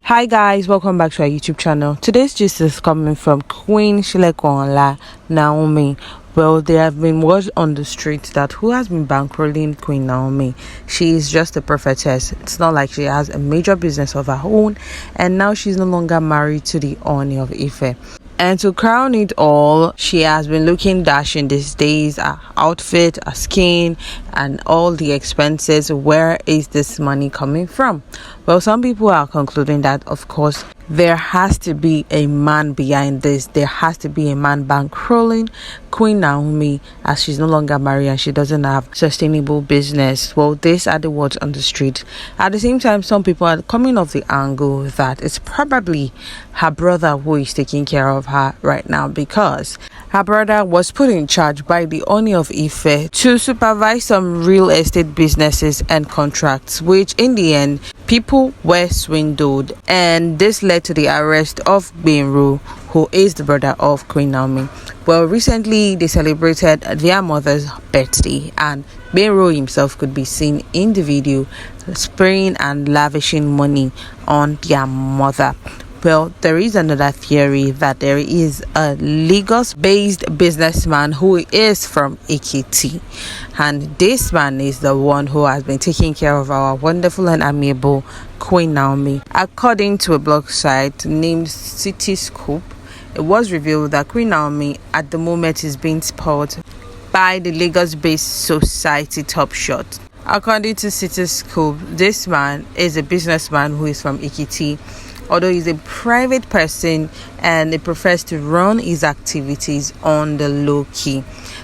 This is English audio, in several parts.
Hi guys, welcome back to our YouTube channel. Today's gist is coming from Queen Silekunola, Naomi. Well, there have been words on the street that who has been bankrolling Queen Naomi. She is just a prophetess. It's not like she has a major business of her own, and now she's no longer married to the Ooni of Ife. And to crown it all, she has been looking dashing these days. Her outfit, her skin, and all the expenses. Where is this money coming from? Well, some people are concluding that, of course, there has to be a man behind this. There has to be a man bankrolling Queen Naomi as she's no longer married and she doesn't have sustainable business. Well, these are the words on the street. At the same time, some people are coming off the angle that it's probably her brother who is taking care of her right now, because her brother was put in charge by the Ooni of Ife to supervise some real estate businesses and contracts, which in the end people were swindled, and this led to the arrest of Benru, who is the brother of Queen Naomi. Well, recently they celebrated their mother's birthday, and Benru himself could be seen in the video spraying and lavishing money on their mother. Well, there is another theory that there is a Lagos-based businessman who is from Ekiti, and this man is the one who has been taking care of our wonderful and amiable Queen Naomi. According to a blog site named Cityscoop, it was revealed that Queen Naomi at the moment is being spoiled by the Lagos-based society Top Shot. According to Cityscoop, this man is a businessman who is from Ekiti, although he's a private person and he prefers to run his activities on the low key.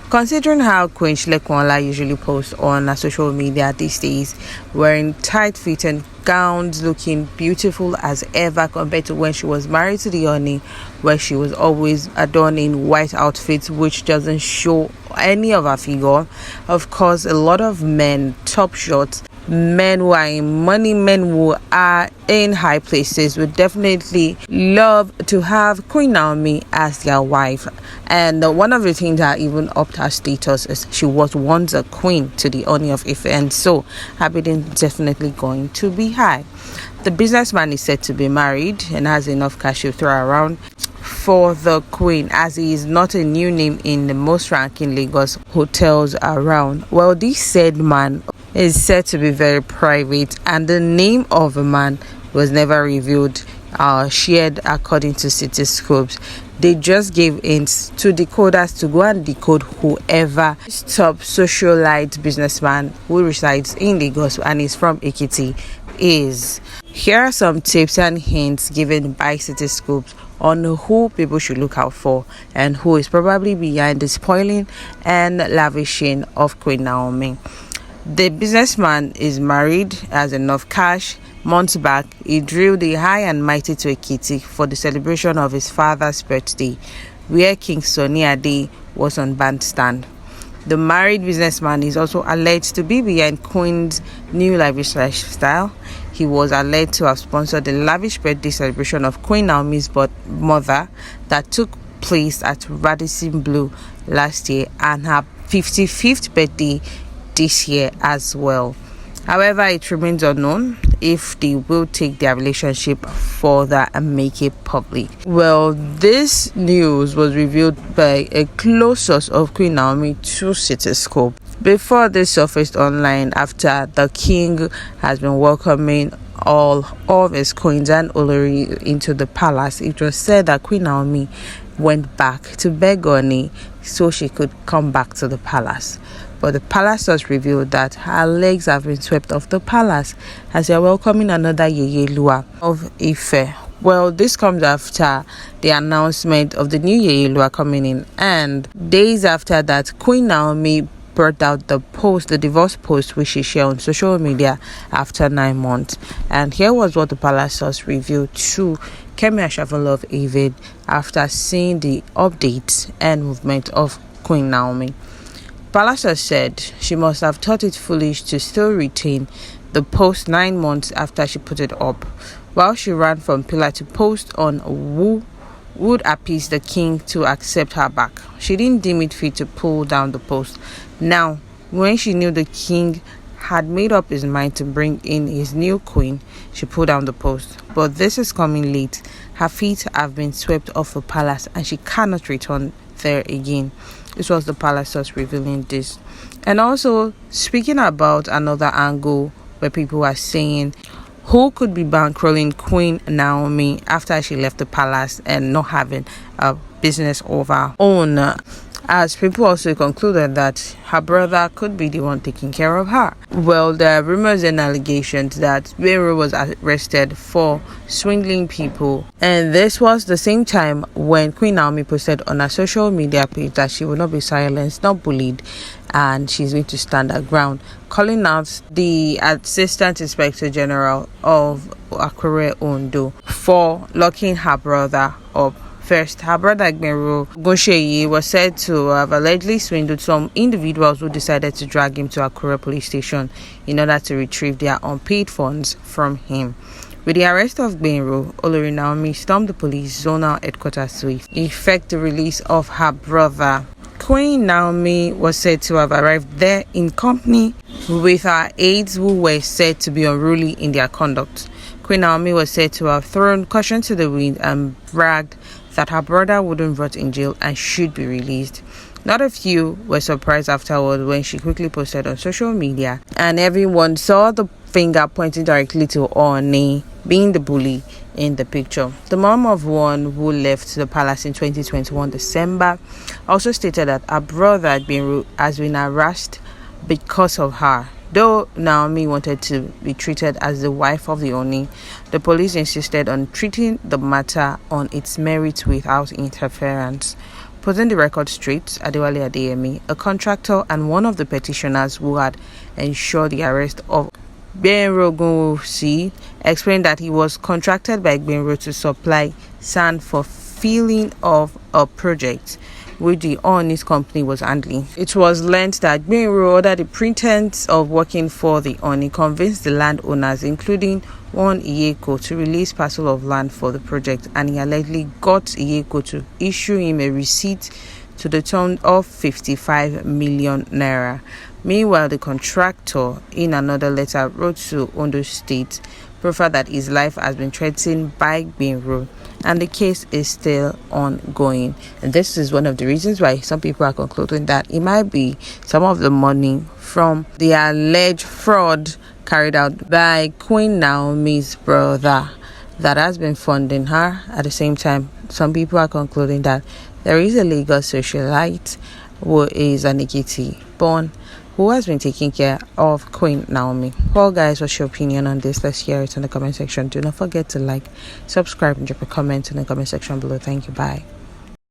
Considering how Queen Silekunola usually posts on her social media these days, wearing tight-fitting gowns, looking beautiful as ever compared to when she was married to the Ooni, where she was always adorning white outfits which doesn't show any of her figure. Of course, a lot of men, top shots, men who are in money, men who are in high places would definitely love to have Queen Naomi as their wife. And one of the things that even upped her status is she was once a queen to the Ooni of Ife, and so her bidding is definitely going to be high. The businessman is said to be married and has enough cash to throw around for the queen, as he is not a new name in the most ranking Lagos hotels around. Well, this said man is said to be very private, and the name of the man was never revealed, shared according to Cityscopes. They just gave hints to decoders to go and decode whoever this top socialite businessman who resides in Lagos and is from Ekiti is. Here are some tips and hints given by Cityscopes on who people should look out for and who is probably behind the spoiling and lavishing of Queen Naomi. The businessman is married, has enough cash. Months back, he drilled the high and mighty to Ekiti for the celebration of his father's birthday, where King Sunny Ade was on bandstand. The married businessman is also alleged to be behind Queen's new lavish lifestyle. He was alleged to have sponsored the lavish birthday celebration of Queen Naomi's mother that took place at Radisson Blu last year, and her 55th birthday this year as well. However, it remains unknown if they will take their relationship further and make it public. Well, this news was revealed by a close source of Queen Naomi to Cityscope before this surfaced online, after the king has been welcoming all of his queens and Olori into the palace. It was said that Queen Naomi went back to beg Ooni so she could come back to the palace. But the palace has revealed that her legs have been swept off the palace as they are welcoming another Yeyelua of Ife. Well, this comes after the announcement of the new Yeyelua coming in, and days after that, Queen Naomi brought out the divorce post which she shared on social media after 9 months. And here was what the palace has revealed to Kemi Ashafunlo of Avid after seeing the updates and movement of Queen Naomi. Palace has said she must have thought it foolish to still retain the post 9 months after she put it up, while she ran from pillar to post on who would appease the king to accept her back. She didn't deem it fit to pull down the post. Now, when she knew the king had made up his mind to bring in his new queen, she pulled down the post. But this is coming late. Her feet have been swept off the palace and she cannot return there again. This was the palace source revealing this. And also speaking about another angle where people are saying who could be bankrolling Queen Naomi after she left the palace and not having a business of her own, as people also concluded that her brother could be the one taking care of her. Well, there are rumors and allegations that Gbero was arrested for swindling people, and this was the same time when Queen Naomi posted on her social media page that she will not be silenced, not bullied, and she's going to stand her ground, calling out the Assistant Inspector General of Akure Ondo for locking her brother up. First, her brother Gbero Gosheyi was said to have allegedly swindled some individuals who decided to drag him to Akure police station in order to retrieve their unpaid funds from him. With the arrest of Gbero, Olori Naomi stormed the police zonal headquarters to effect the release of her brother. Queen Naomi was said to have arrived there in company with her aides who were said to be unruly in their conduct. Queen Naomi was said to have thrown caution to the wind and bragged that her brother wouldn't rot in jail and should be released. Not a few were surprised afterward when she quickly posted on social media, and everyone saw the finger pointing directly to Ooni being the bully in the picture. The mom of one who left the palace in 2021 December also stated that her brother has been harassed because of her. Though Naomi wanted to be treated as the wife of the Ooni, the police insisted on treating the matter on its merits without interference. Putting the record straight, Adewale Adeyemi, a contractor and one of the petitioners who had ensured the arrest of Gbero Gosheyi, explained that he was contracted by Gbero to supply sand for filling of a project which the Ooni's company was handling. It was learned that Gbero, under the pretense of working for the Ooni, convinced the landowners, including one IREKE, to release parcel of land for the project, and he allegedly got IREKE to issue him a receipt to the tune of 55 million naira. Meanwhile, the contractor, in another letter, wrote to Ondo State, profiled that his life has been threatened by Gbero, and the case is still ongoing. And this is one of the reasons why some people are concluding that it might be some of the money from the alleged fraud carried out by Queen Naomi's brother that has been funding her. At the same time, some people are concluding that there is a Lagos socialite who is an Ekiti born who has been taking care of Queen Naomi. Well, guys, what's your opinion on this? Let's hear it in the comment section. Do not forget to like, subscribe, and drop a comment in the comment section below. Thank you. Bye.